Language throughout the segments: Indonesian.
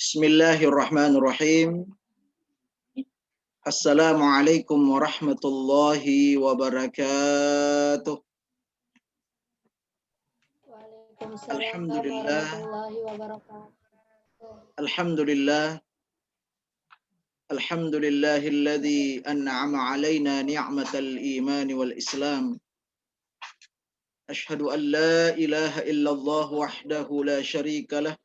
Bismillahirrahmanirrahim. Assalamualaikum warahmatullahi wabarakatuh. Waalaikumsalam Alhamdulillah, warahmatullahi wabarakatuh. alhamdulillah, alhamdulillahilladzi an'ama alaina ni'matal iman wal islam. Ashhadu an la ilaha illallah wahdahu la syarika lah.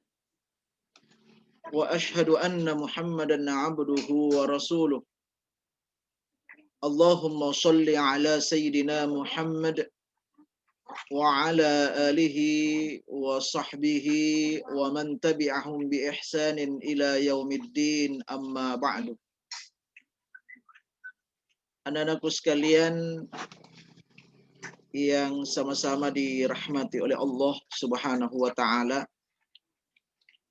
Wa ashhadu anna Muhammadan abduhu wa rasuluh. Allahumma salli ala Sayyidina Muhammad wa ala alihi wa sahbihi wa man tabi'ahum bi ihsanin ila yaumiddin, amma ba'du. Anak-anakku sekalian yang sama-sama dirahmati oleh Allah Subhanahu wa taala.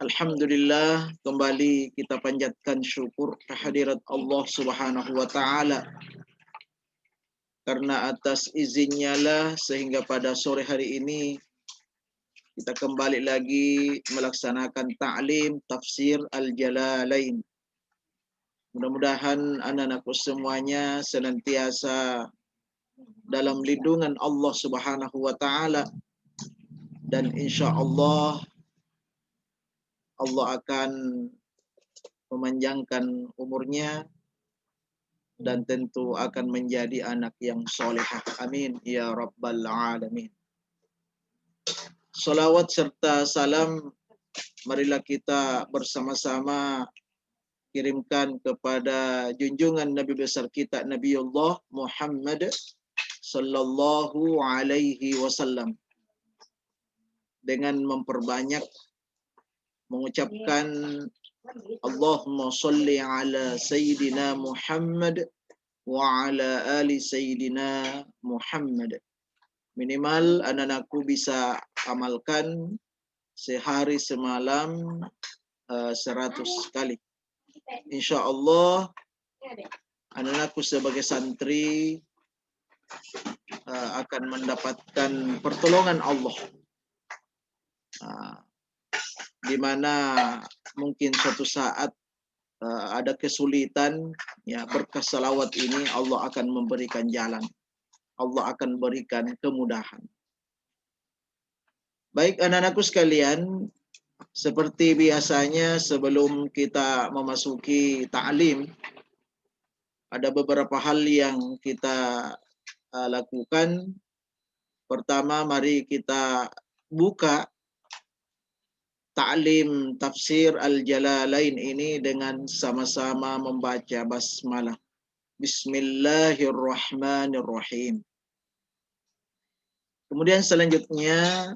Alhamdulillah, kembali kita panjatkan syukur kehadirat Allah Subhanahu wa taala. Karena atas izinnya lah sehingga pada sore hari ini kita kembali lagi melaksanakan ta'lim tafsir Al-Jalalain. Mudah-mudahan anak-anakku semuanya senantiasa dalam lindungan Allah Subhanahu wa taala, dan insya Allah Allah akan memanjangkan umurnya dan tentu akan menjadi anak yang solehah. Amin ya rabbal alamin. Salawat serta salam marilah kita bersama-sama kirimkan kepada junjungan Nabi besar kita Nabiullah Muhammad sallallahu alaihi wasallam, dengan memperbanyak mengucapkan Allahumma sholli ala Sayyidina Muhammad wa ala ali Sayyidina Muhammad. Minimal anak-anakku bisa amalkan sehari semalam 100 kali. Insya Allah anak-anakku sebagai santri akan mendapatkan pertolongan Allah, di mana mungkin suatu saat ada kesulitan, ya berkah salawat ini Allah akan memberikan jalan, Allah akan berikan kemudahan. Baik anak-anakku sekalian, seperti biasanya sebelum kita memasuki ta'lim, ada beberapa hal yang kita lakukan. Pertama, mari kita buka ta'lim tafsir Al-Jalalain ini dengan sama-sama membaca basmalah. Bismillahirrahmanirrahim. Kemudian selanjutnya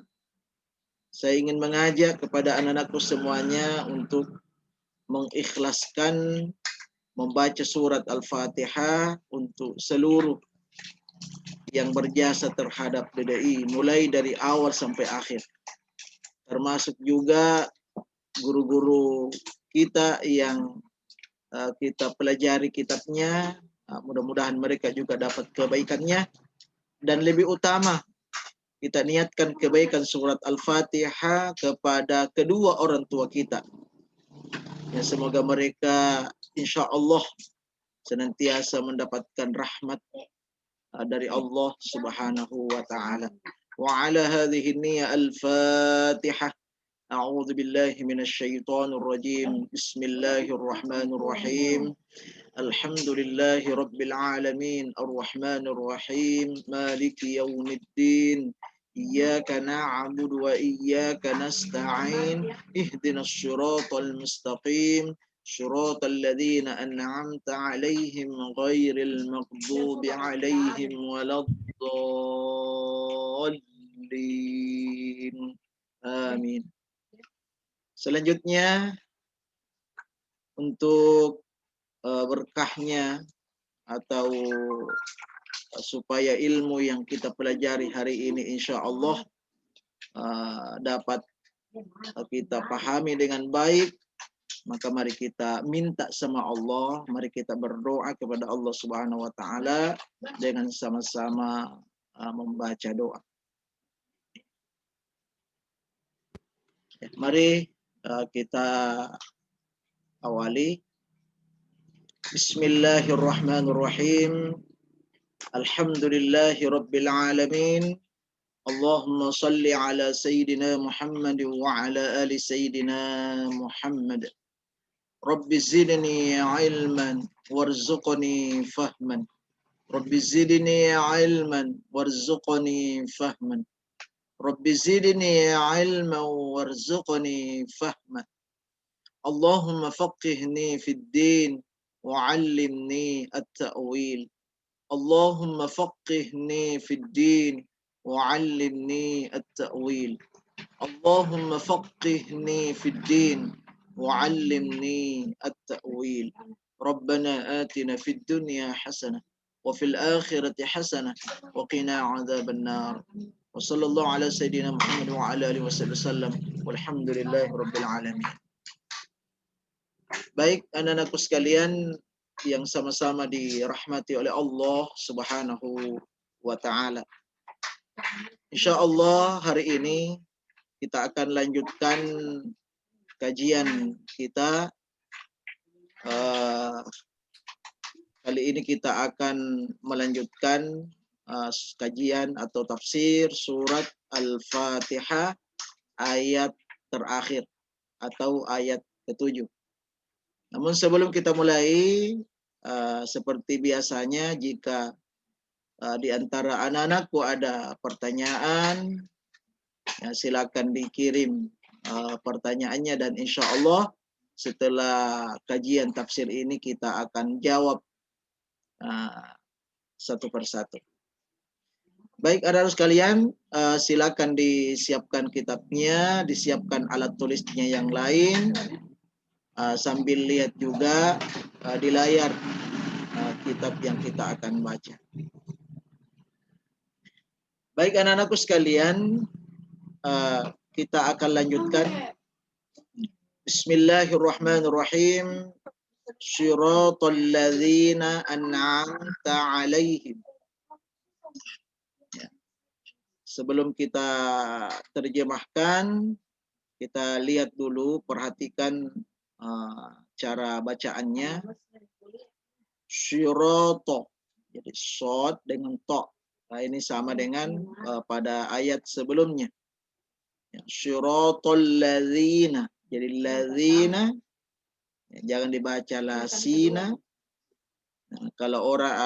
saya ingin mengajak kepada anak-anakku semuanya untuk mengikhlaskan membaca surat Al-Fatihah untuk seluruh yang berjasa terhadap DDI, mulai dari awal sampai akhir. Termasuk juga guru-guru kita yang kita pelajari kitabnya, mudah-mudahan mereka juga dapat kebaikannya. Dan lebih utama, kita niatkan kebaikan surat Al-Fatihah kepada kedua orang tua kita. Ya, semoga mereka insya Allah senantiasa mendapatkan rahmat dari Allah Subhanahu wa taala. Wa ala hadhihi niyyah al-Fatihah. A'udzu billahi minasy syaithanir rajim. Bismillahirrahmanirrahim. Alhamdulillahi rabbil alamin, arrahmanir rahim, maliki yaumiddin. Iyyaka na'budu wa iyyaka nasta'in. Ihdinas siratal mustaqim. صراط الذين أنعمت عليهم غير المغضوب عليهم ولا الضالين. Amin. Selanjutnya, untuk berkahnya atau supaya ilmu yang kita pelajari hari ini insya Allah dapat kita pahami dengan baik, maka mari kita minta sama Allah, mari kita berdoa kepada Allah Subhanahu wa taala dengan sama-sama membaca doa. Mari kita awali. Bismillahirrahmanirrahim. Alhamdulillahi rabbil alamin. Allahumma salli ala Sayyidina Muhammad wa ala ali Sayyidina Muhammad. Rabbi zidni ilman warzuqni fahman. Rabbi zidni ilman warzuqni fahman. Rabbi zidni ilman warzuqni fahman. Allahumma faqihni fid din wa'allimni at-ta'wil. Allahumma faqihni fid din wa'allimni at-ta'wil. Allahumma faqihni fid din wa'allimni at-ta'wil. Rabbana atina fid dunya hasanah wa fil akhirati hasanah wa qina 'adzaban nar. Wa sallallahu ala sayyidina Muhammad wa ala alihi wasallam. Walhamdulillahi rabbil alamin. Baik anak-anakku sekalian yang sama-sama dirahmati oleh Allah Subhanahu wa taala. Insyaallah hari ini kita akan lanjutkan kajian kita. Kali ini kita akan melanjutkan kajian atau tafsir surat Al-Fatihah ayat terakhir atau ayat ke-7. Namun sebelum kita mulai, seperti biasanya jika di antara anak-anakku ada pertanyaan, ya, silakan dikirim pertanyaannya dan insya Allah setelah kajian tafsir ini kita akan jawab satu persatu. Baik anak-anak sekalian, silakan disiapkan kitabnya, disiapkan alat tulisnya yang lain. Sambil lihat juga di layar kitab yang kita akan baca. Baik anak-anakku sekalian, kita akan lanjutkan. Bismillahirrahmanirrahim. Shiratal ladzina an'amta 'alaihim. Ya. Sebelum kita terjemahkan, kita lihat dulu, perhatikan cara bacaannya. Syirato, jadi shod dengan to. Nah, ini sama dengan pada ayat sebelumnya. Ya, syiratal ladzina, jadi ladzina, ya, jangan dibaca lasina. Nah, kalau orang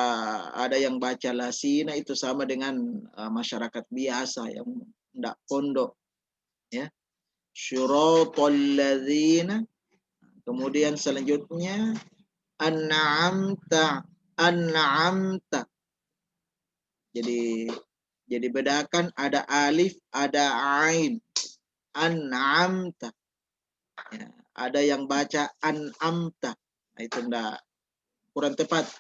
ada yang baca lasina itu sama dengan masyarakat biasa yang tidak pondok. Ya, syiratal ladzina. Kemudian selanjutnya an'amta. Jadi bedakan, ada alif, ada ain. An'amta. Ya, ada yang baca an'amta. Nah, itu kurang tepat.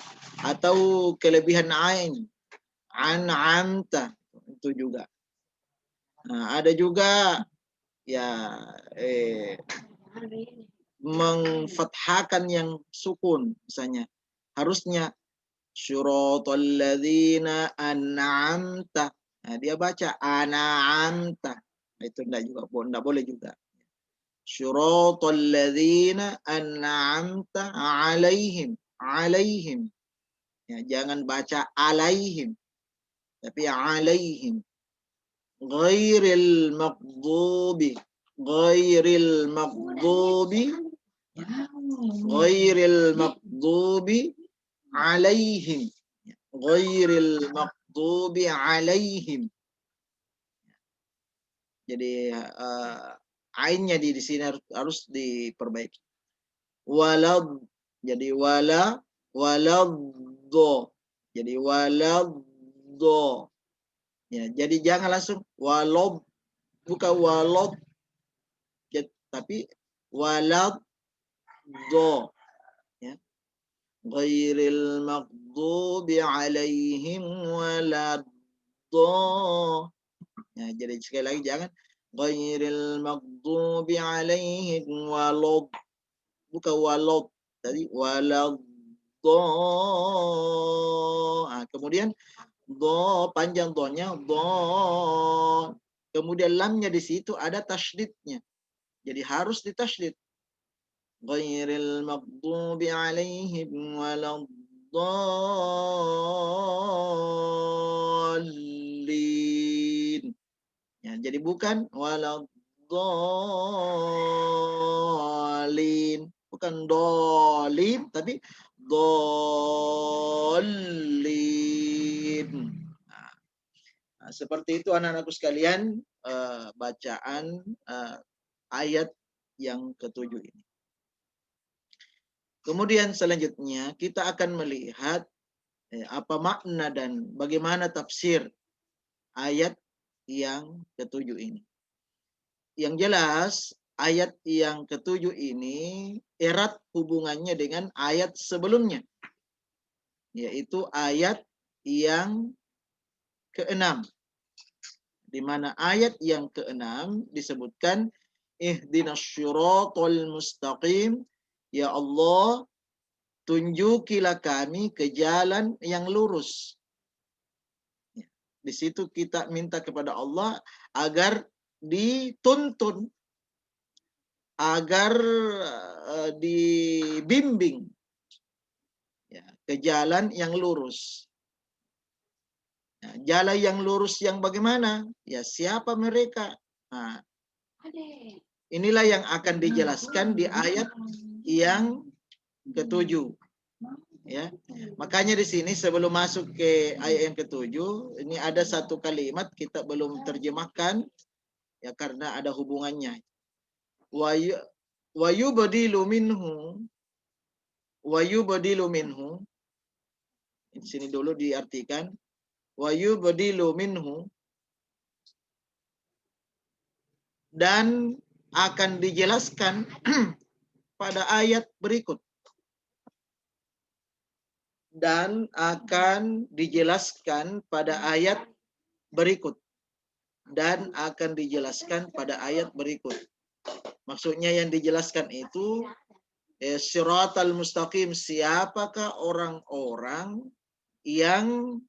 Atau kelebihan ain. An'amta. Itu juga. Nah, ada juga ya mengfathahkan yang sukun, misalnya harusnya syiratal ladzina an'amta. Nah, dia baca an'amta. Nah, itu enggak boleh juga. Syiratal ladzina an'amta 'alaihim. Ya, jangan baca alaihim, tapi alaihim. Ghairil maghdubi alaihim. Ghairil maghdubi alaihim. Jadi ainnya di sini harus diperbaiki. Walad, jadi waladdo. Jadi waladdo. Ya, jadi jangan langsung walob, bukan walob, tapi waladdo. Ya. Ghairil maghdubi alaihim waladdo. Ya, jadi sekali lagi jangan ghairil maghdubi alaihim walad, bukan walad, tadi waladdo. Nah, kemudian do, panjang donya do. Kemudian lamnya di situ ada tasydidnya. Jadi harus ditasydid. ghairil maghdubi 'alaihim waladdallin. Ya, jadi bukan waladdallin, bukan dolin, tapi dolin. Nah, seperti itu anak-anakku sekalian, bacaan ayat yang ketujuh ini. Kemudian selanjutnya kita akan melihat apa makna dan bagaimana tafsir ayat yang ketujuh ini. Yang jelas ayat yang ketujuh ini erat hubungannya dengan ayat sebelumnya, yaitu ayat yang keenam, di mana ayat yang keenam disebutkan ihdinas syiratal mustaqim, ya Allah tunjukilah kami ke jalan yang lurus. Di situ kita minta kepada Allah agar dituntun, agar dibimbing ya, ke jalan yang lurus. Nah, jalan yang lurus yang bagaimana? Ya, siapa mereka? Nah, inilah yang akan dijelaskan di ayat yang ketujuh. Ya, makanya di sini sebelum masuk ke ayat yang ketujuh, ini ada satu kalimat kita belum terjemahkan, ya karena ada hubungannya. Wa yubdilu minhu. Di sini dulu diartikan wa yubdilu minhu, dan akan dijelaskan pada ayat berikut. Dan akan dijelaskan pada ayat berikut. Dan akan dijelaskan pada ayat berikut. Maksudnya yang dijelaskan itu siratal mustaqim, siapakah orang-orang yang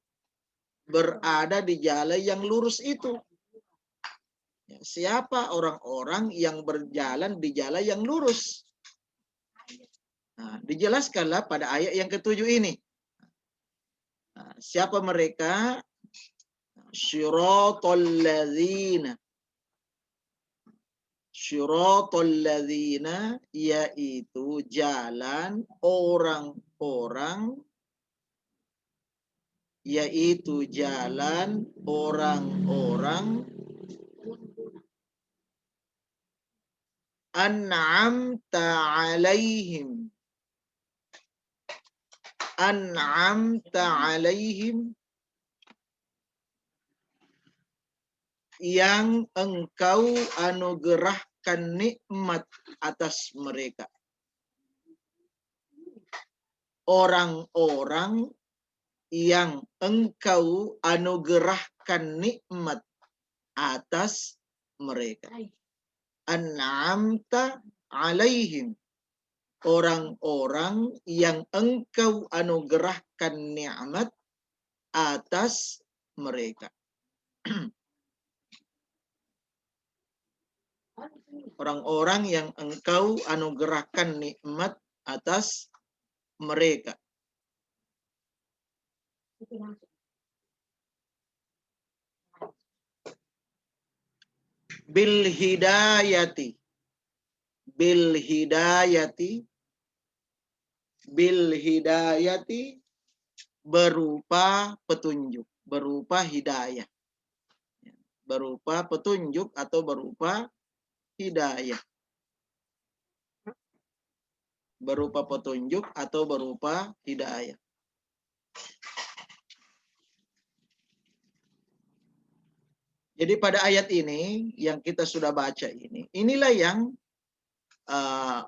berada di jalan yang lurus itu. Siapa orang-orang yang berjalan di jalan yang lurus? Nah, dijelaskanlah pada ayat yang ketujuh ini. Nah, siapa mereka? Syiratal ladzina. Syiratal ladzina, yaitu jalan orang-orang, yaitu jalan orang-orang an'amta alaihim. An'amta alaihim, yang engkau anugerahkan nikmat atas mereka. Orang-orang yang engkau anugerahkan nikmat atas mereka. An'amta alaihim, orang-orang yang engkau anugerahkan nikmat atas mereka. Orang-orang yang engkau anugerahkan nikmat atas mereka. Bil hidayati. Bil hidayati. Bil hidayati, berupa petunjuk, berupa hidayah. Berupa petunjuk atau berupa hidayah. Berupa petunjuk atau berupa hidayah. Jadi pada ayat ini yang kita sudah baca ini, inilah yang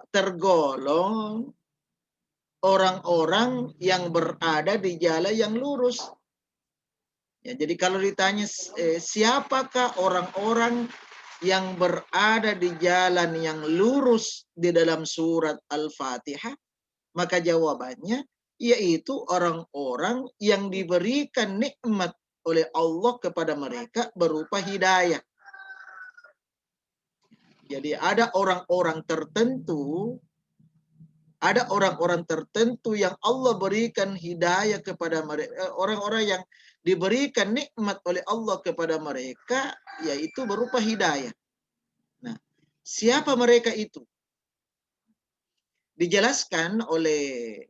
tergolong orang-orang yang berada di jalan yang lurus. Ya, jadi kalau ditanya siapakah orang-orang yang berada di jalan yang lurus di dalam surat Al-Fatihah, maka jawabannya yaitu orang-orang yang diberikan nikmat oleh Allah kepada mereka berupa hidayah. Jadi ada orang-orang tertentu Ada orang-orang tertentu yang Allah berikan hidayah kepada mereka, orang-orang yang diberikan nikmat oleh Allah kepada mereka, yaitu berupa hidayah. Nah, siapa mereka itu? Dijelaskan oleh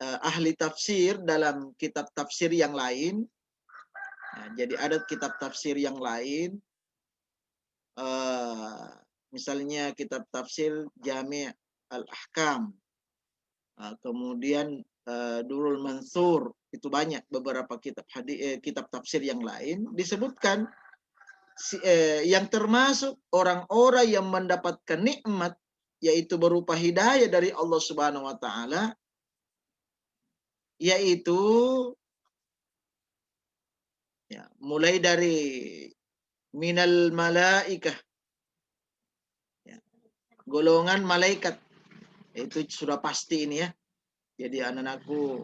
ahli tafsir dalam kitab tafsir yang lain. Nah, jadi ada kitab tafsir yang lain, misalnya kitab tafsir Jami' al-Ahkam, kemudian Durul Mansur, itu banyak beberapa kitab tafsir yang lain disebutkan yang termasuk orang-orang yang mendapatkan nikmat yaitu berupa hidayah dari Allah Subhanahu wa taala, yaitu mulai dari minal malaikah, golongan malaikat, itu sudah pasti ini ya. Jadi anak-anakku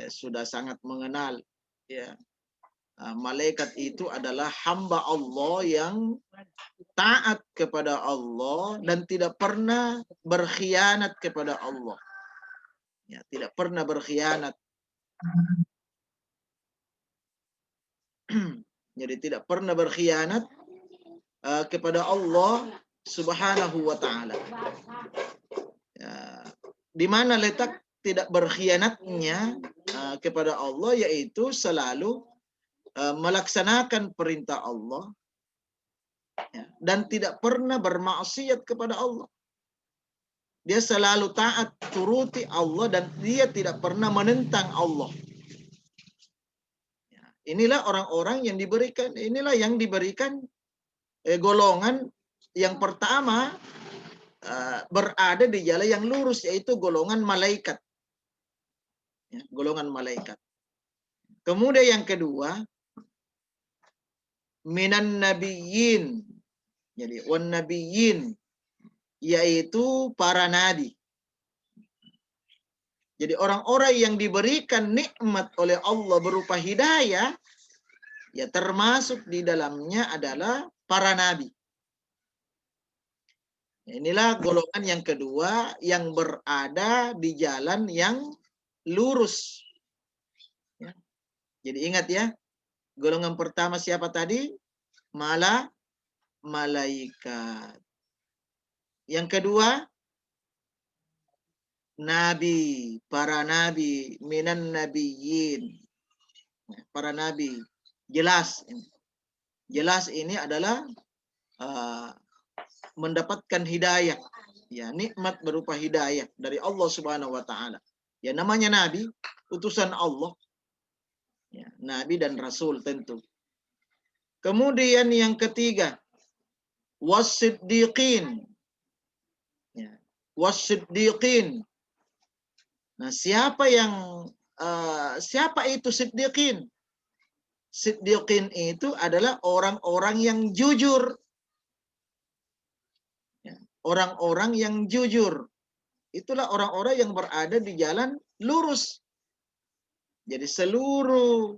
sudah sangat mengenal ya. Malaikat itu adalah hamba Allah yang taat kepada Allah dan tidak pernah berkhianat kepada Allah. Ya, tidak pernah berkhianat. Jadi tidak pernah berkhianat kepada Allah Subhanahu wa taala. Ya, di mana letak tidak berkhianatnya kepada Allah, yaitu selalu melaksanakan perintah Allah ya, dan tidak pernah bermaksiat kepada Allah. Dia selalu taat, turuti Allah, dan dia tidak pernah menentang Allah. Ya, inilah orang-orang yang diberikan, inilah yang diberikan golongan yang pertama berada di jalan yang lurus, yaitu golongan malaikat. Ya, golongan malaikat. Kemudian yang kedua, minan nabiyyin. Jadi wan nabiyyin, yaitu para nabi. Jadi orang-orang yang diberikan nikmat oleh Allah berupa hidayah, ya termasuk di dalamnya adalah para nabi. Inilah golongan yang kedua yang berada di jalan yang lurus. Ya. Jadi ingat ya, golongan pertama siapa tadi? Malaikat. Yang kedua, nabi, para nabi, minan nabiyyin. Para nabi. Jelas. Jelas ini adalah mendapatkan hidayah. Ya, nikmat berupa hidayah dari Allah Subhanahu wa taala. Ya, namanya nabi, utusan Allah. Ya, nabi dan rasul tentu. Kemudian yang ketiga, was-siddiqin. Ya, was-siddiqin. Nah, siapa itu siddiqin? Siddiqin itu adalah orang-orang yang jujur. Ya, orang-orang yang jujur. Itulah orang-orang yang berada di jalan lurus. Jadi seluruh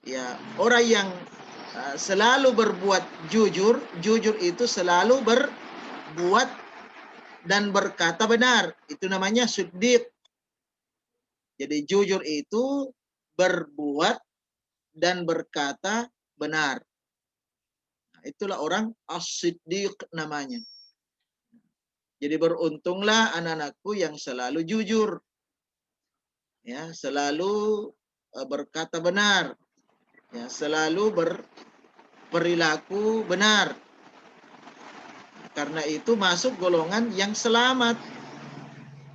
ya orang yang selalu berbuat jujur, jujur itu selalu berbuat dan berkata benar. Itu namanya siddiq. Jadi jujur itu berbuat dan berkata benar. Nah, itulah orang as-siddiq namanya. Jadi beruntunglah anak-anakku yang selalu jujur. Ya, selalu berkata benar. Ya, selalu berperilaku benar. Karena itu masuk golongan yang selamat.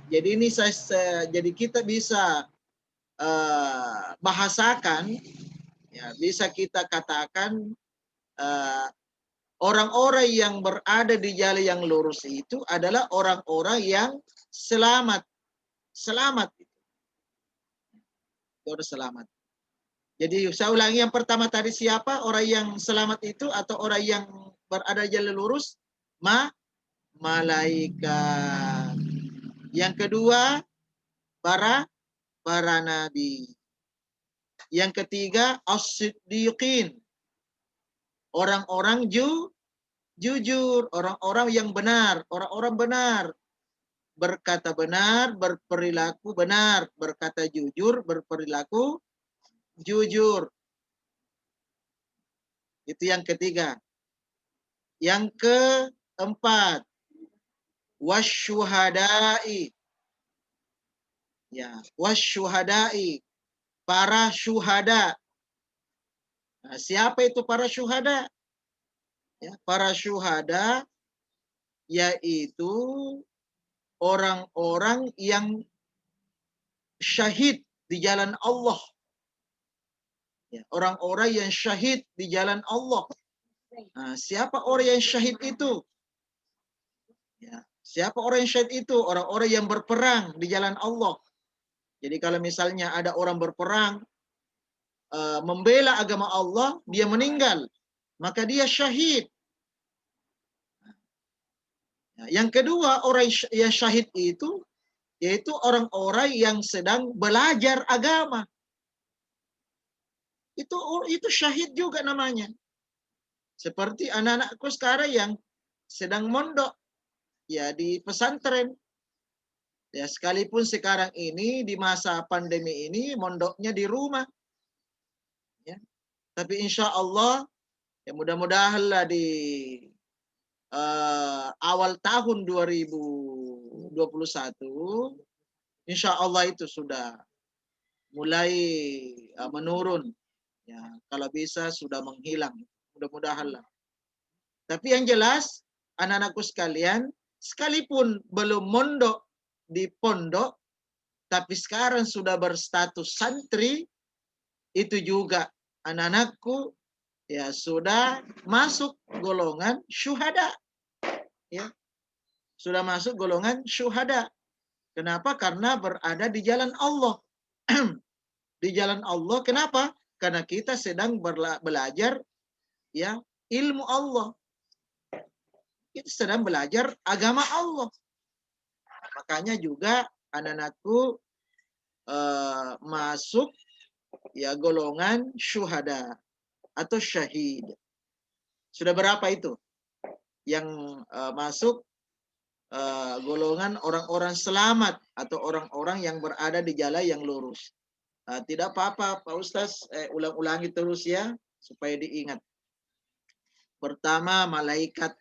Jadi ini jadi kita bisa bahasakan, ya, bisa kita katakan orang-orang yang berada di jalan yang lurus itu adalah orang-orang yang selamat. Selamat. Itu selamat. Jadi saya ulangi, yang pertama tadi siapa? Orang yang selamat itu atau orang yang berada di jalan lurus? Malaikat. Yang kedua, para nabi. Yang ketiga, as-siddiqin. Orang-orang jujur, orang-orang yang benar, orang-orang benar. berkata benar, berperilaku benar, berkata jujur, berperilaku jujur. Itu yang ketiga. Yang keempat, wasyuhada'i. Ya, wasyuhada'i, para syuhada. Nah, siapa itu para syuhada? Ya, para syuhada yaitu orang-orang yang syahid di jalan Allah. Ya, orang-orang yang syahid di jalan Allah. Nah, siapa orang yang syahid itu? Ya, siapa orang yang syahid itu? Orang-orang yang berperang di jalan Allah. Jadi kalau misalnya ada orang berperang, membela agama Allah, dia meninggal, maka dia syahid. Yang kedua, orang yang syahid itu yaitu orang-orang yang sedang belajar agama. Itu syahid juga namanya. Seperti anak-anakku sekarang yang sedang mondok ya di pesantren. Ya, sekalipun sekarang ini di masa pandemi ini mondoknya di rumah. Ya. Tapi insya Allah ya mudah-mudahanlah di awal tahun 2021 insya Allah itu sudah mulai menurun. Ya, kalau bisa sudah menghilang. Mudah-mudahanlah. Tapi yang jelas anak-anakku sekalian, sekalipun belum mondok di pondok, tapi sekarang sudah berstatus santri, itu juga anak-anakku ya sudah masuk golongan syuhada. Ya. Sudah masuk golongan syuhada. Kenapa? Karena berada di jalan Allah. Di jalan Allah. Kenapa? Karena kita sedang belajar ya ilmu Allah. Kita sedang belajar agama Allah. Makanya juga anak-anakku masuk ya golongan syuhada atau syahid. Sudah berapa itu yang masuk golongan orang-orang selamat atau orang-orang yang berada di jalan yang lurus. Tidak apa-apa Pak Ustaz, ulang-ulangi terus ya supaya diingat. Pertama malaikat,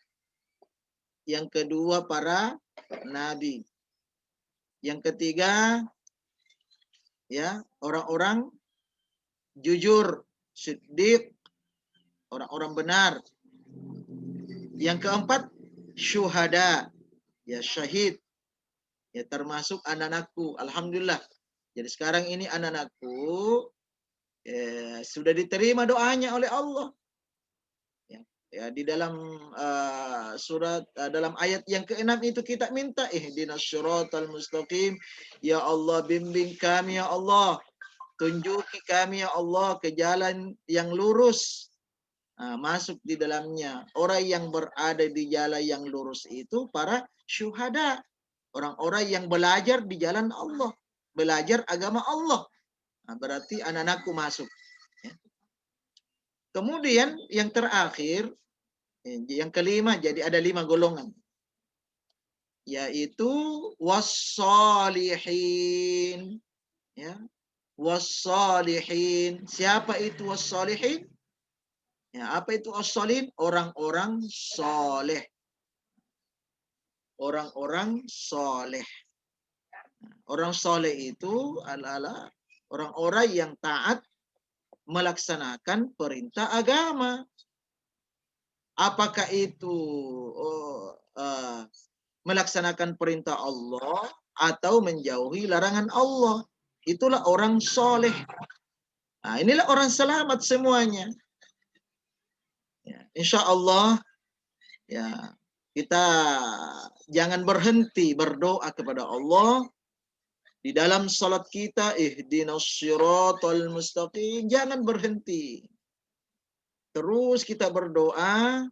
yang kedua para nabi, yang ketiga ya orang-orang jujur, siddiq, orang-orang benar. Yang keempat syuhada, ya syahid, ya termasuk anak-anakku. Alhamdulillah. Jadi sekarang ini anak-anakku sudah diterima doanya oleh Allah. Ya, di dalam surat dalam ayat yang ke-6 itu kita minta ihdinas syiratal mustaqim, ya Allah bimbing kami ya Allah, tunjuki kami ya Allah ke jalan yang lurus. Masuk di dalamnya orang yang berada di jalan yang lurus itu para syuhada, orang-orang yang belajar di jalan Allah, belajar agama Allah. Berarti anak-anakku masuk. Kemudian yang terakhir, yang kelima, jadi ada 5 golongan. Yaitu wassalihin. Ya. Wassalihin. Siapa itu wassalihin? Ya, apa itu wassalihin? Orang-orang soleh. Orang-orang soleh. Orang soleh itu adalah orang-orang yang taat melaksanakan perintah agama. Apakah itu melaksanakan perintah Allah atau menjauhi larangan Allah? Itulah orang soleh. Inilah orang selamat semuanya. Ya, insya Allah ya kita jangan berhenti berdoa kepada Allah di dalam salat kita. Ihdinas syiratal mustaqim. Jangan berhenti. Terus kita berdoa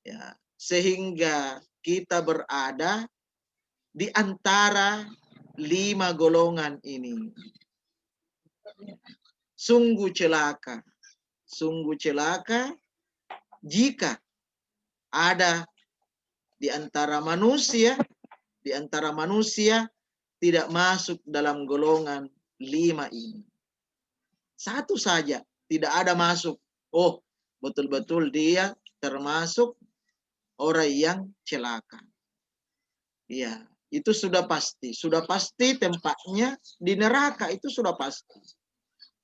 ya, sehingga kita berada di antara 5 golongan ini. Sungguh celaka jika ada di antara manusia di antara manusia tidak masuk dalam golongan 5 ini. Satu saja tidak ada masuk. Oh, betul-betul dia termasuk orang yang celaka. Ya, itu sudah pasti. Sudah pasti tempatnya di neraka, itu sudah pasti.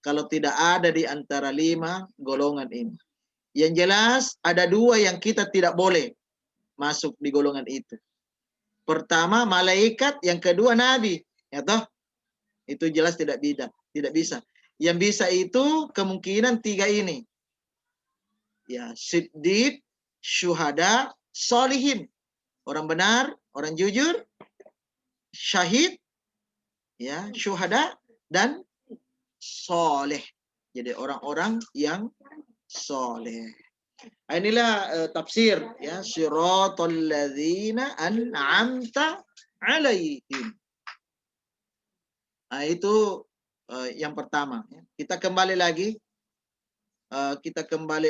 Kalau tidak ada di antara 5 golongan ini. Yang jelas ada 2 yang kita tidak boleh masuk di golongan itu. Pertama malaikat, yang kedua nabi. Ya toh? Itu jelas tidak bisa. Yang bisa itu kemungkinan 3 ini. Ya, siddiq, syuhada, solihin. Orang benar, orang jujur, syahid, ya, syuhada, dan soleh. Jadi orang-orang yang soleh. Inilah tafsir ya, siratal ladzina an'amta alaihim. Nah, itu yang pertama. Kita kembali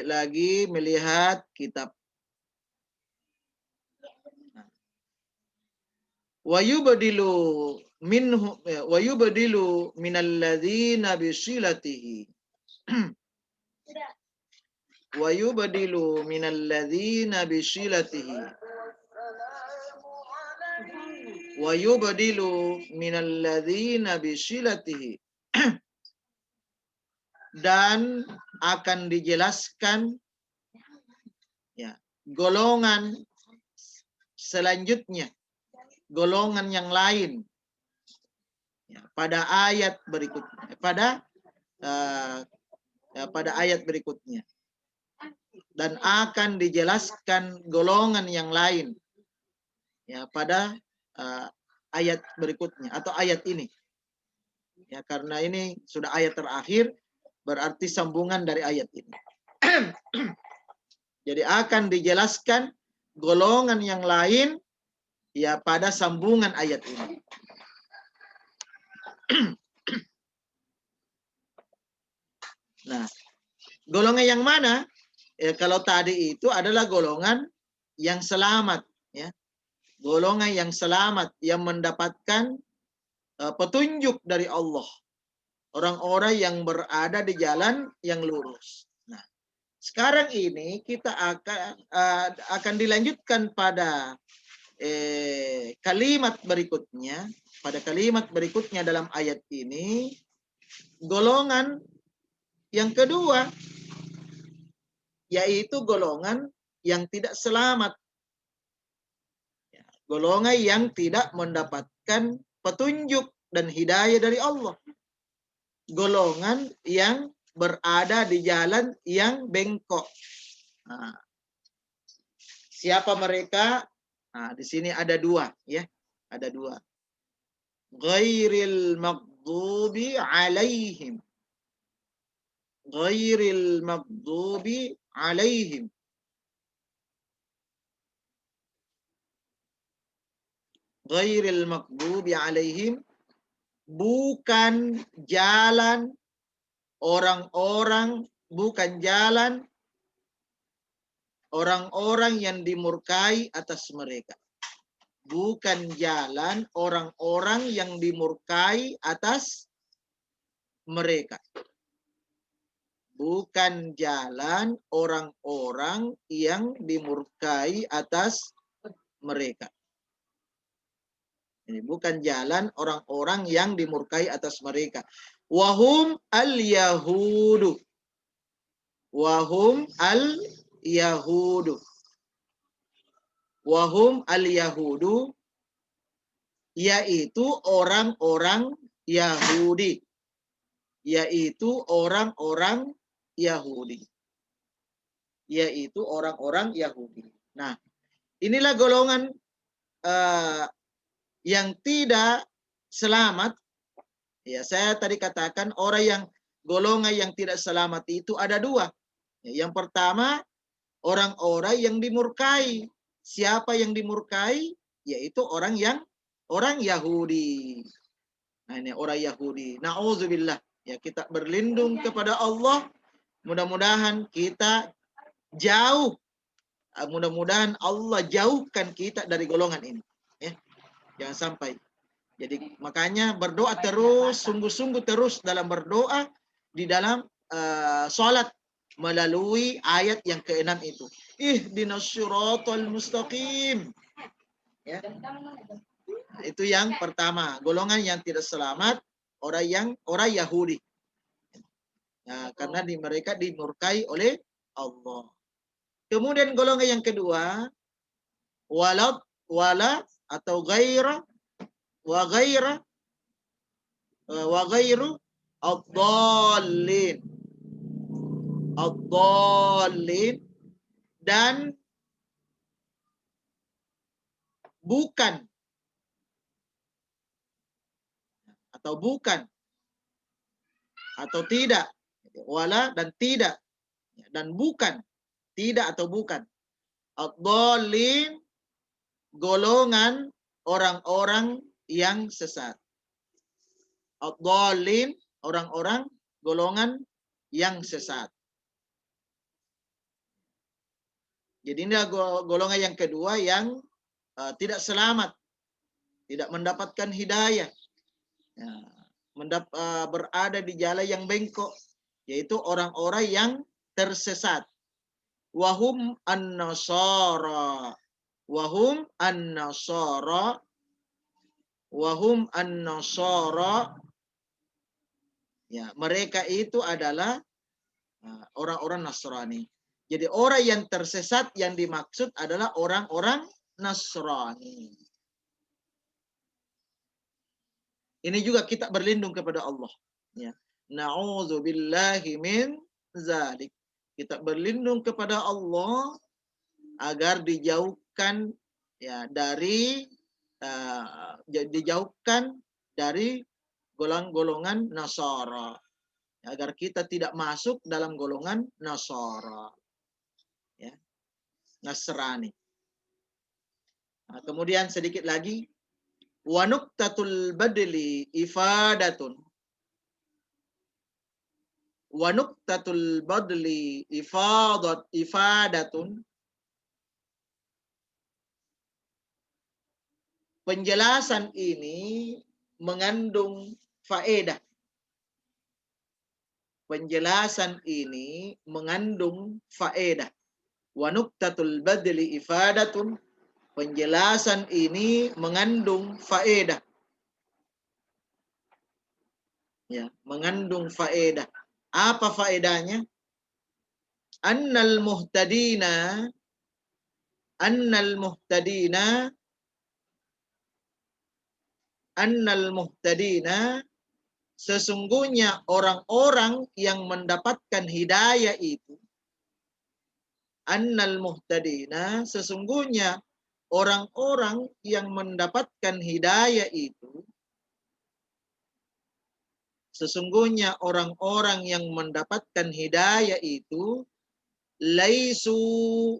lagi melihat kitab. Wa yubdilu minal ladzina bisilatihi. Wa yubdilu minal ladzina bisilatihi. Wa yubdilu minal ladzina bisilatihi. Dan akan dijelaskan ya, golongan selanjutnya, golongan yang lain ya, pada ayat berikutnya, pada ayat berikutnya, dan akan dijelaskan golongan yang lain ya pada ayat berikutnya atau ayat ini ya, karena ini sudah ayat terakhir, berarti sambungan dari ayat ini. Jadi akan dijelaskan golongan yang lain ya pada sambungan ayat ini. Nah, golongan yang mana? Ya, kalau tadi itu adalah golongan yang selamat ya. Golongan yang selamat yang mendapatkan petunjuk dari Allah. Orang-orang yang berada di jalan yang lurus. Nah, sekarang ini kita akan dilanjutkan pada kalimat berikutnya. Pada kalimat berikutnya dalam ayat ini, golongan yang kedua, yaitu golongan yang tidak selamat. Golongan yang tidak mendapatkan petunjuk dan hidayah dari Allah. Golongan yang berada di jalan yang bengkok. Nah, siapa mereka? Nah, di sini ada 2 ya. Ada 2. Ghairil maghdubi alaihim. Ghairil maghdubi alaihim. Ghairil maghdubi alaihim, bukan jalan orang-orang, bukan jalan orang-orang yang dimurkai atas mereka. Bukan jalan orang-orang yang dimurkai atas mereka. Bukan jalan orang-orang yang dimurkai atas mereka. Ini bukan jalan orang-orang yang dimurkai atas mereka. Wahum al-yahudu. Wahum al-yahudu. Wahum al-yahudu, yaitu orang-orang Yahudi. Yaitu orang-orang Yahudi. Yaitu orang-orang Yahudi. Nah, inilah golongan yang tidak selamat. Ya, saya tadi katakan orang yang golongan yang tidak selamat itu ada 2. Yang pertama, orang-orang yang dimurkai. Siapa yang dimurkai? Yaitu orang Yahudi. Nah, ini orang Yahudi. Na'udzubillah. Ya, kita berlindung kepada Allah. Mudah-mudahan kita jauh. Mudah-mudahan Allah jauhkan kita dari golongan ini. Ya. Jangan sampai. Jadi makanya berdoa terus, sungguh-sungguh terus dalam berdoa di dalam sholat melalui ayat yang ke-6 itu. Ihdinas syiratal mustaqim. Ya. Nah, itu yang pertama, golongan yang tidak selamat, orang Yahudi. Nah, karena mereka dimurkai oleh Allah. Kemudian golongan yang kedua, wala atau gaira wa ghairu ad-dallin. Ad-dallin dan bukan atau bukan atau tidak. Wala dan tidak dan bukan, tidak atau bukan. Ad-dallin, golongan orang-orang yang sesat. Ad-dallin, orang-orang golongan yang sesat. Jadi ini golongan yang kedua yang tidak selamat, tidak mendapatkan hidayah, ya, berada di jalan yang bengkok, yaitu orang-orang yang tersesat. Wahum an-nasara, wahum an-nasara, wahum an-nasara. Ya, mereka itu adalah orang-orang Nasrani. Jadi orang yang tersesat yang dimaksud adalah orang-orang Nasrani. Ini juga kita berlindung kepada Allah. Ya. Na'udzubillahi min zalik. Kita berlindung kepada Allah agar dijauhkan ya dari golongan Nasara. Agar kita tidak masuk dalam golongan Nasara. Ya. Nasrani. Nah, kemudian sedikit lagi, wa nuqtatul badli ifadatun. Wa nuqtatul badli ifadatun. Penjelasan ini mengandung faedah. Penjelasan ini mengandung faedah. Wa nuqtatul badli ifadatun. Penjelasan ini mengandung faedah. Ya, mengandung faedah. Apa faedahnya? Annal muhtadina sesungguhnya orang-orang yang mendapatkan hidayah itu, annal muhtadina, sesungguhnya orang-orang yang mendapatkan hidayah itu, sesungguhnya orang-orang yang mendapatkan hidayah itu, laisu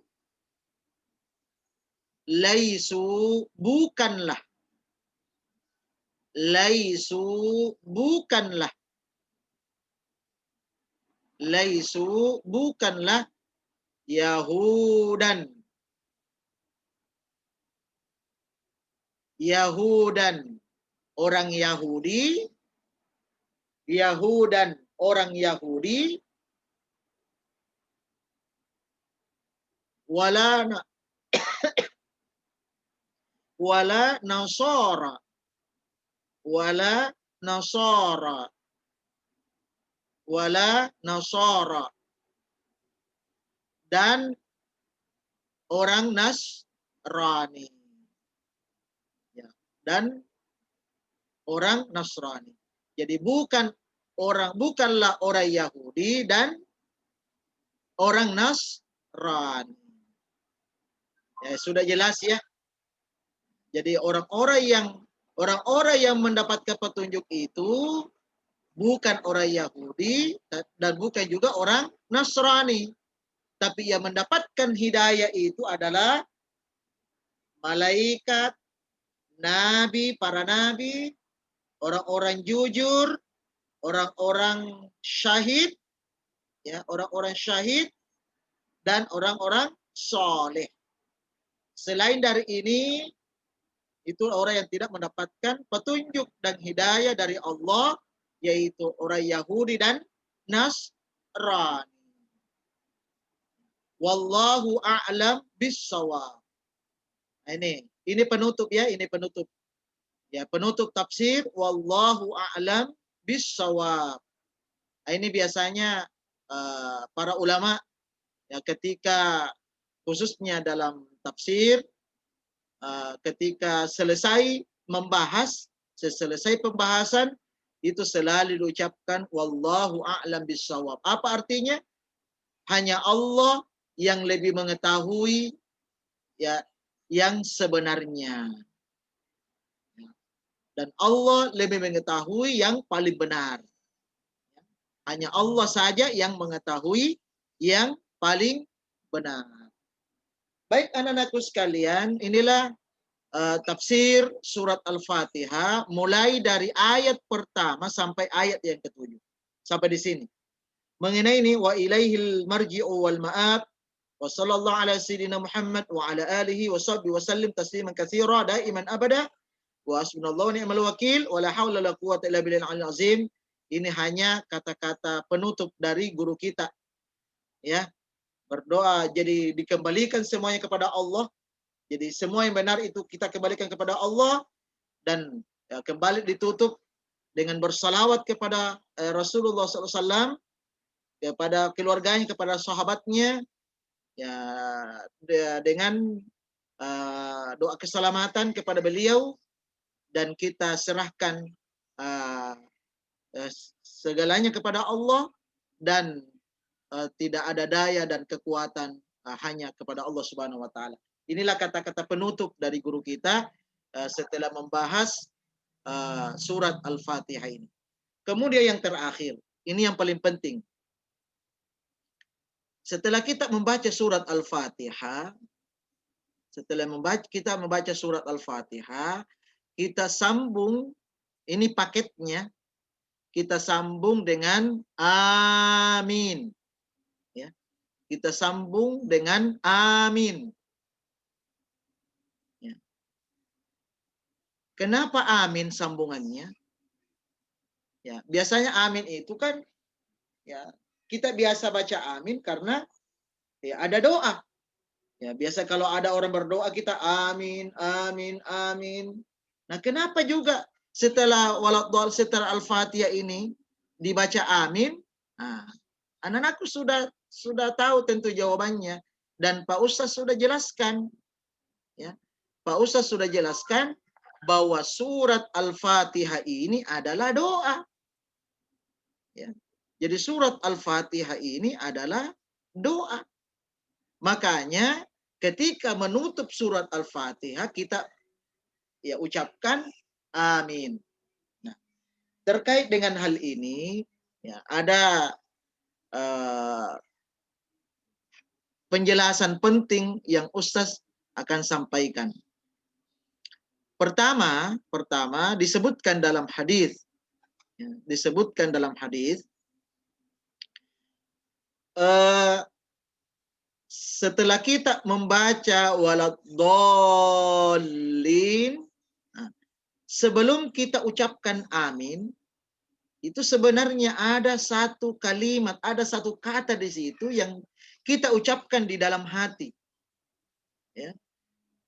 bukanlah, laisu bukanlah, laisu bukanlah Yahudan, orang Yahudi, Yahudan orang Yahudi, wala Nasara, wala Nasara, dan orang Nasrani. Ya, dan orang Nasrani. Jadi bukanlah orang Yahudi dan orang Nasrani. Ya, sudah jelas ya. Jadi orang-orang yang mendapatkan petunjuk itu bukan orang Yahudi dan bukan juga orang Nasrani. Tapi yang mendapatkan hidayah itu adalah malaikat, nabi, para nabi, orang-orang jujur, orang-orang syahid, ya, orang-orang syahid dan orang-orang soleh. Selain dari ini, Itu orang yang tidak mendapatkan petunjuk dan hidayah dari Allah, yaitu orang Yahudi dan Nasrani. Wallahu a'lam bissawab. Nah, ini penutup ya, ini penutup. Ya, penutup tafsir wallahu a'lam bissawab. Nah, ini biasanya para ulama ya ketika khususnya dalam tafsir ketika selesai membahas, selesai pembahasan itu selalu diucapkan wallahu a'lam bissawab. Apa artinya? Hanya Allah yang lebih mengetahui ya yang sebenarnya. Dan Allah lebih mengetahui yang paling benar. Hanya Allah saja yang mengetahui yang paling benar. Baik anak-anakku sekalian, inilah tafsir surat Al-Fatihah mulai dari ayat pertama sampai ayat yang ketujuh. Sampai di sini. Mengenai ini wa ilaihil marji'u wal ma'ab wa sallallahu ala sayyidina Muhammad wa ala alihi wa sahbihi wa sallim tasliman katsira daiman abada wa hasbunallahu ni'mal wakil wa la haula la quwwata illa billahil azim. Ini hanya kata-kata penutup dari guru kita. Ya. Berdoa jadi dikembalikan semuanya kepada Allah. Jadi semua yang benar itu kita kembalikan kepada Allah dan ya, kembali ditutup dengan bersalawat kepada Rasulullah SAW, kepada keluarganya, kepada sahabatnya, ya dengan doa keselamatan kepada beliau dan kita serahkan segalanya kepada Allah dan tidak ada daya dan kekuatan hanya kepada Allah Subhanahu wa taala. Inilah kata-kata penutup dari guru kita setelah membahas surat Al-Fatihah ini. Kemudian yang terakhir, ini yang paling penting. Setelah kita membaca surat Al-Fatihah, kita membaca surat Al-Fatihah, kita sambung, ini paketnya, kita sambung dengan amin. Ya. Kita sambung dengan amin. Ya. Kenapa amin sambungannya? Ya, biasanya amin itu kan ya kita biasa baca amin karena ya ada doa. Ya, biasa kalau ada orang berdoa kita amin, amin, amin. Nah, kenapa juga setelah setelah Al-Fatihah ini dibaca amin? Nah, anak-anakku sudah tahu tentu jawabannya dan Pak Ustaz sudah jelaskan. Ya. Pak Ustaz sudah jelaskan bahwa surat Al-Fatihah ini adalah doa. Ya. Jadi surat Al-Fatihah ini adalah doa. Makanya ketika menutup surat Al-Fatihah kita ya ucapkan amin. Nah, terkait dengan hal ini ya ada penjelasan penting yang Ustaz akan sampaikan. Pertama disebutkan dalam hadis, ya, setelah kita membaca waladdallin, sebelum kita ucapkan amin, itu sebenarnya ada satu kalimat, ada satu kata di situ yang kita ucapkan di dalam hati. Ya.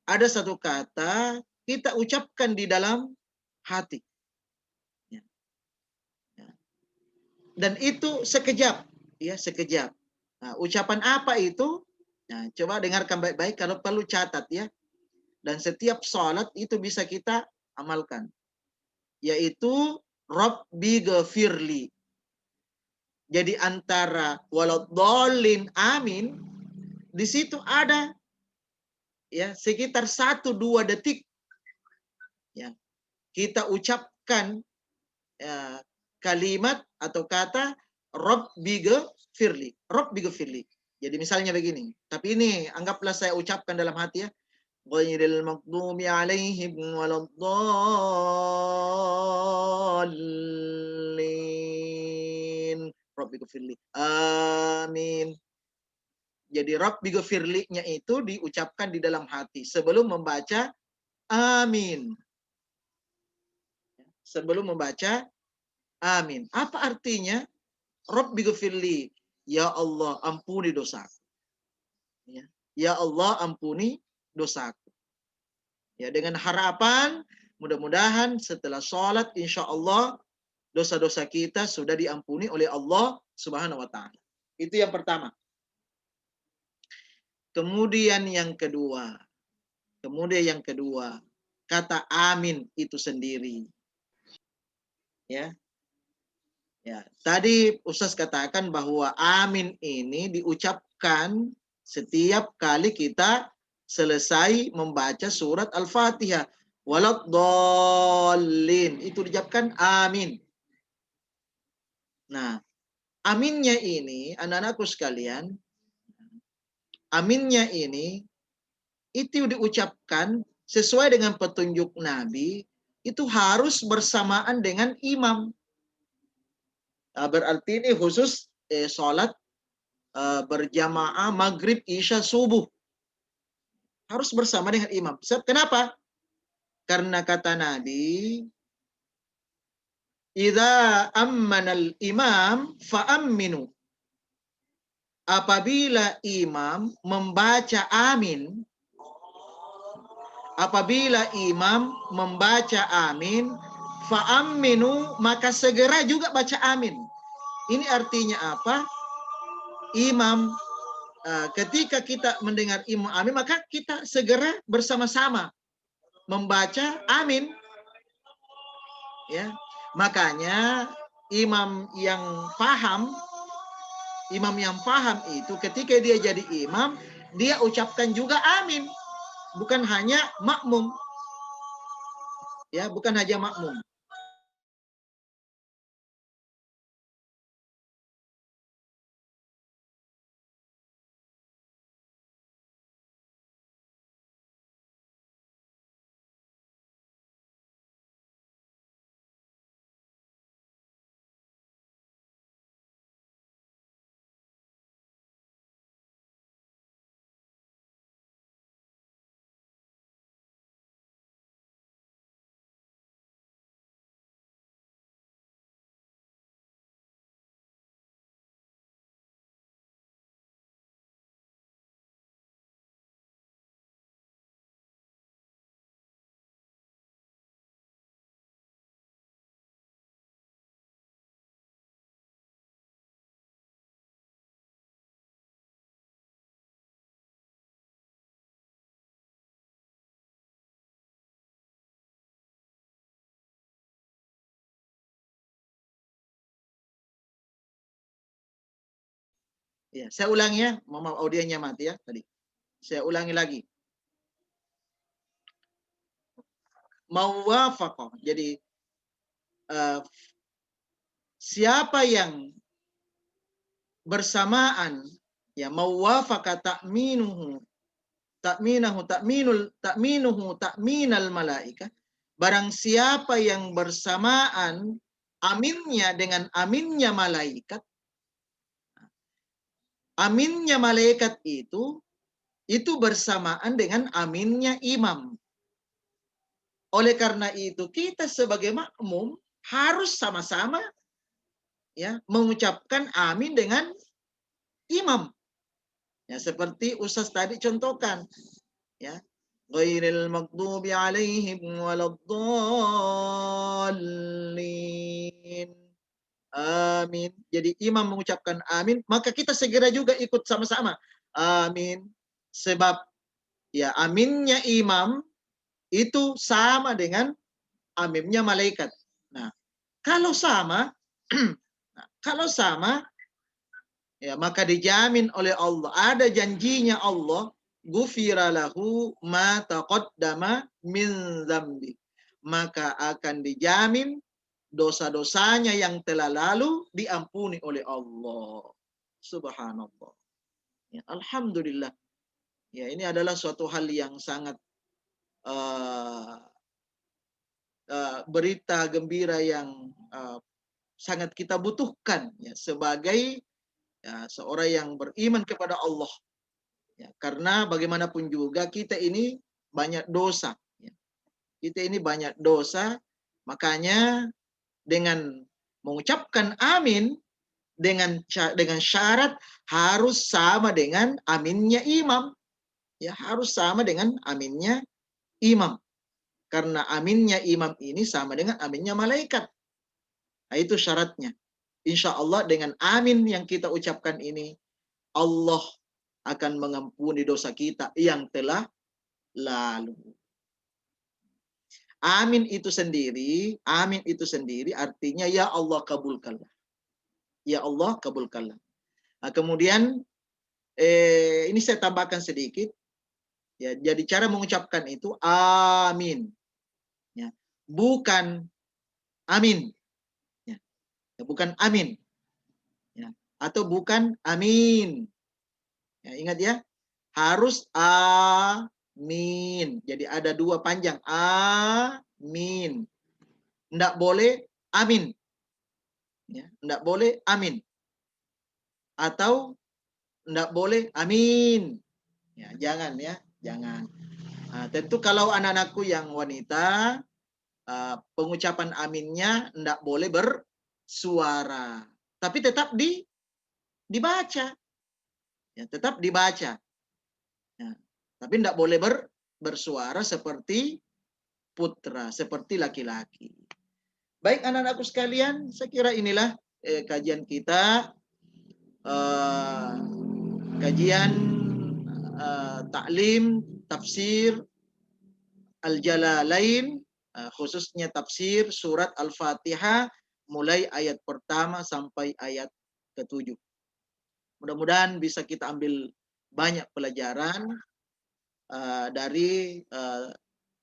Ada satu kata kita ucapkan di dalam hati. Ya. Ya. Dan itu sekejap, ya sekejap. Nah, ucapan apa itu? Nah, coba dengarkan baik-baik, kalau perlu catat ya. Dan setiap sholat itu bisa kita amalkan. Yaitu Rabbi ghafirli. Jadi antara waladdallin amin, di situ ada ya sekitar 1-2 detik. Ya, kita ucapkan ya, kalimat atau kata Rabbi ghafirli. Rabbi ghafirli. Jadi misalnya begini, tapi ini anggaplah saya ucapkan dalam hati ya. Ghairil maghdubi alaihim waladdallin. Rabbi ghafirli. Amin. Jadi Rabbi ghafirli-nya itu diucapkan di dalam hati sebelum membaca amin. Sebelum membaca amin. Apa artinya? Rabbighfirli, ya Allah ampuni dosaku. Ya, ya Allah ampuni dosaku. Ya, dengan harapan mudah-mudahan setelah sholat insya Allah dosa-dosa kita sudah diampuni oleh Allah Subhanahu wa taala. Itu yang pertama. Kemudian yang kedua, kata amin itu sendiri. Ya. Ya, tadi Ustaz katakan bahwa amin ini diucapkan setiap kali kita selesai membaca surat Al-Fatihah. Waladhdallin. Itu diucapkan amin. Nah, aminnya ini, anak-anakku sekalian, aminnya ini itu diucapkan sesuai dengan petunjuk Nabi, itu harus bersamaan dengan imam. Nah, berarti ini khusus sholat berjamaah maghrib, isya, subuh. Harus bersama dengan imam. Kenapa? Karena kata Nabi, idza ammanal imam fa'amminu. Apabila imam membaca amin, fa'amminu, maka segera juga baca amin. Ini artinya apa? Imam, ketika kita mendengar imam amin, maka kita segera bersama-sama membaca amin. Ya, makanya imam yang paham itu ketika dia jadi imam, dia ucapkan juga amin, bukan hanya makmum. Ya, bukan hanya makmum. Ya, saya ulangi ya, maaf audionya mati ya tadi. Saya ulangi lagi. Mawafaqah. Jadi siapa yang bersamaan, ya, mawafaqah ta'minal malaikah. Barang siapa yang bersamaan aminnya dengan aminnya malaikat. Aminnya malaikat itu bersamaan dengan aminnya imam. Oleh karena itu kita sebagai makmum harus sama-sama ya mengucapkan amin dengan imam. Ya, seperti Ustaz tadi contohkan, ya. Ghairil maghdubi alaihim waladdallin. Amin. Jadi imam mengucapkan amin, maka kita segera juga ikut sama-sama. Amin. Sebab ya aminnya imam itu sama dengan aminnya malaikat. Nah, kalau sama ya maka dijamin oleh Allah, ada janjinya Allah, ghufira lahu ma taqaddama min dzambi. Maka akan dijamin dosa-dosanya yang telah lalu diampuni oleh Allah. Subhanallah. Ya, alhamdulillah. Ya, ini adalah suatu hal yang sangat berita gembira yang sangat kita butuhkan ya sebagai ya, seorang yang beriman kepada Allah. Ya, karena bagaimanapun juga kita ini banyak dosa. Ya. kita ini banyak dosa, makanya dengan mengucapkan amin dengan syarat harus sama dengan aminnya imam. Ya, harus sama dengan aminnya imam. Karena aminnya imam ini sama dengan aminnya malaikat. Nah, itu syaratnya. Insya Allah dengan amin yang kita ucapkan ini, Allah akan mengampuni dosa kita yang telah lalu. Amin itu sendiri artinya ya Allah kabulkanlah. Ya Allah kabulkanlah. Nah, kemudian ini saya tambahkan sedikit. Ya, jadi cara mengucapkan itu amin. Ya, bukan amin. Ya, bukan amin. Ya, atau bukan amin. Ya, ingat ya, harus amin. Jadi ada dua panjang. Amin. Tidak boleh amin. Ya, tidak boleh amin. Atau tidak boleh amin. Ya, jangan ya, jangan. Nah, tentu kalau anak-anakku yang wanita, pengucapan aminnya tidak boleh bersuara. Tapi tetap dibaca. Ya, tetap dibaca. Ya, tapi tidak boleh bersuara seperti putra, seperti laki-laki. Baik anak-anakku sekalian, saya kira inilah kajian kita. Kajian taklim tafsir Al-Jalalain, khususnya tafsir surat Al-Fatihah mulai ayat pertama sampai ayat ke-7. Mudah-mudahan bisa kita ambil banyak pelajaran dari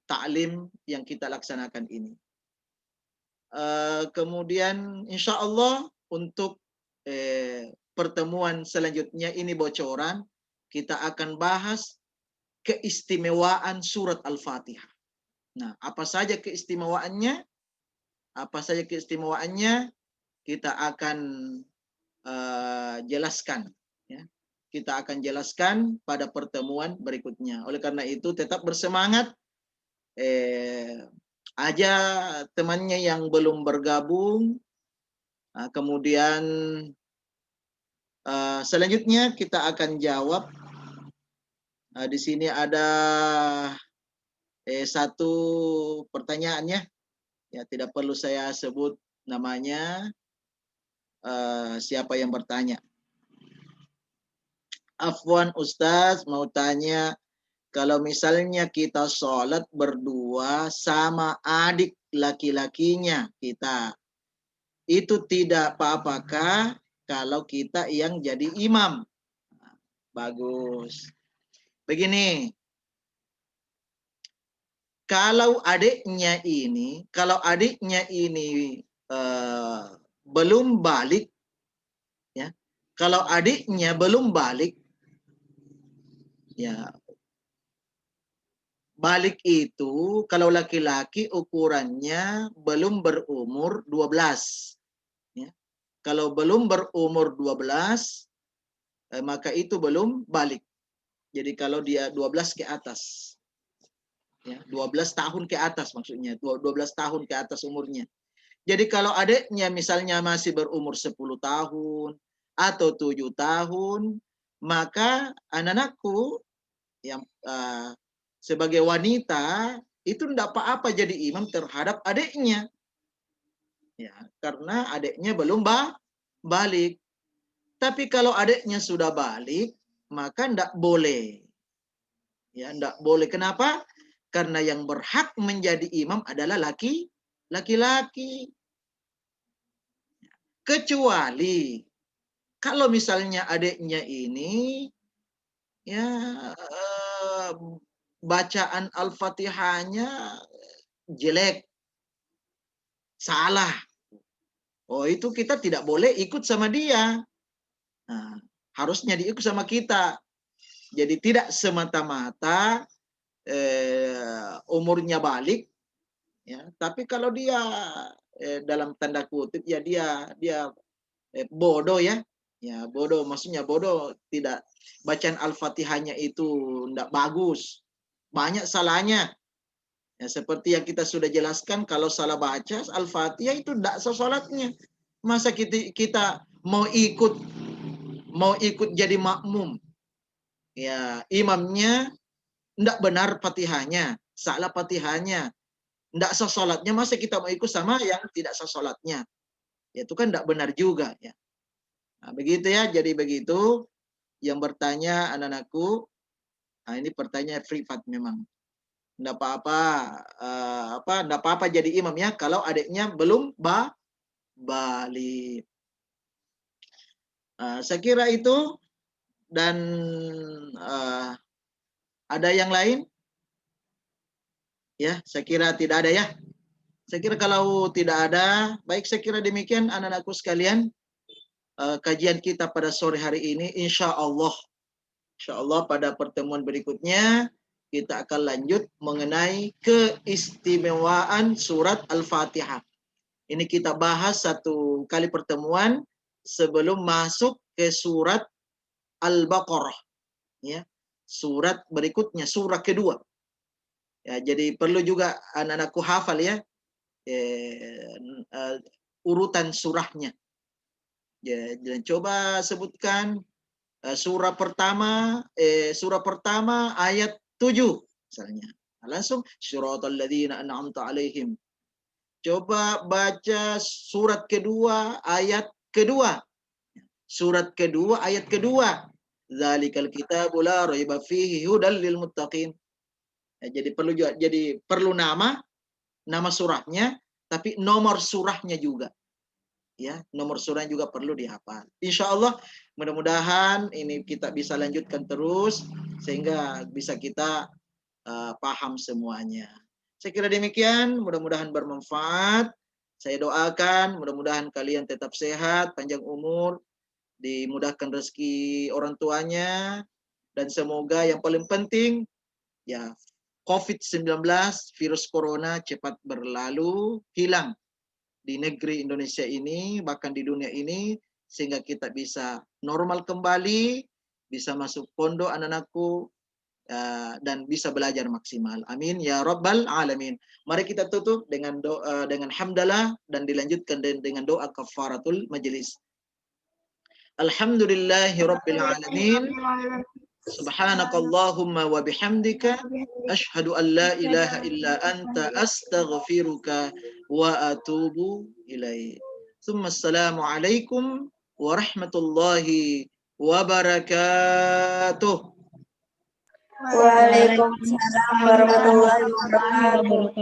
taklim yang kita laksanakan ini. Kemudian insya Allah untuk pertemuan selanjutnya ini bocoran, kita akan bahas keistimewaan surat Al-Fatihah. Nah, apa saja keistimewaannya? Apa saja keistimewaannya? Kita akan jelaskan. Ya. Kita akan jelaskan pada pertemuan berikutnya. Oleh karena itu, tetap bersemangat. Aja temannya yang belum bergabung. Nah, kemudian selanjutnya kita akan jawab. Di sini ada satu pertanyaannya, ya tidak perlu saya sebut namanya, siapa yang bertanya. Afwan Ustaz mau tanya, kalau misalnya kita sholat berdua sama adik laki-lakinya kita, itu tidak apa-apakah kalau kita yang jadi imam? Bagus. Begini, kalau adiknya ini belum balik, ya, kalau adiknya belum balik, ya, balik itu kalau laki-laki ukurannya belum berumur 12. Ya. Kalau belum berumur 12, maka itu belum balik. Jadi kalau dia 12 ke atas. Ya, 12 tahun ke atas maksudnya. 12 tahun ke atas umurnya. Jadi kalau adiknya misalnya masih berumur 10 tahun atau 7 tahun, maka anak-anakku yang sebagai wanita itu tidak apa-apa jadi imam terhadap adiknya. Ya, karena adiknya belum balik. Tapi kalau adiknya sudah balik, maka tidak boleh. Ya, tidak boleh. Kenapa? Karena yang berhak menjadi imam adalah laki-laki. Kecuali kalau misalnya adiknya ini ya bacaan Al-Fatihahnya jelek, salah. Oh, itu kita tidak boleh ikut sama dia. Nah, harusnya diikut sama kita. Jadi tidak semata-mata umurnya balik, ya. Tapi kalau dia dalam tanda kutip ya dia bodoh ya, ya bodoh, maksudnya bodoh, tidak bacaan Al-Fatihahnya itu tidak bagus, banyak salahnya. Ya, seperti yang kita sudah jelaskan, kalau salah baca Al-Fatihah itu tidak sah salatnya. Masa kita mau ikut jadi makmum, ya imamnya tidak benar Fatihahnya, salah Fatihahnya, tidak sah salatnya, masa kita mau ikut sama yang tidak sah salatnya? Ya, itu kan tidak benar juga ya. Nah, begitu ya, jadi begitu. Yang bertanya anak-anakku, nah ini pertanyaan privat memang. Enggak apa-apa, enggak apa-apa jadi imam ya kalau adiknya belum balik. Saya kira itu, dan ada yang lain? Ya, saya kira tidak ada ya. Saya kira kalau tidak ada, baik, saya kira demikian anak-anakku sekalian. Kajian kita pada sore hari ini, insya Allah pada pertemuan berikutnya kita akan lanjut mengenai keistimewaan surat Al-Fatihah. Ini kita bahas satu kali pertemuan sebelum masuk ke surat Al-Baqarah. Ya, surat berikutnya, surat kedua. Ya, jadi perlu juga anak-anakku hafal ya, urutan surahnya. Ya, dan coba sebutkan surah pertama ayat 7 misalnya. Langsung syiratal ladzina an'amta alaihim. Coba baca surat kedua ayat kedua. Surat kedua ayat kedua. Zalikal kitabu la raiba fihi hudal lil muttaqin. Ya, jadi perlu nama surahnya, tapi nomor surahnya juga. Ya, nomor surah juga perlu dihafal. Insya Allah, mudah-mudahan ini kita bisa lanjutkan terus sehingga bisa kita paham semuanya. Saya kira demikian, mudah-mudahan bermanfaat. Saya doakan mudah-mudahan kalian tetap sehat, panjang umur, dimudahkan rezeki orang tuanya, dan semoga yang paling penting ya COVID-19, virus corona cepat berlalu, hilang di negeri Indonesia ini, bahkan di dunia ini, sehingga kita bisa normal kembali, bisa masuk pondok anak-anakku, dan bisa belajar maksimal. Amin ya rabbal alamin. Mari kita tutup dengan doa, dengan hamdalah, dan dilanjutkan dengan doa kafaratul majelis. Alhamdulillahi rabbil alamin. Subhanakallahumma wa bihamdika asyhadu an la ilaha illa anta astaghfiruka wa atubu ilaik. Assalamu alaikum warahmatullahi wabarakatuh. Waalaikumsalam warahmatullahi wabarakatuh.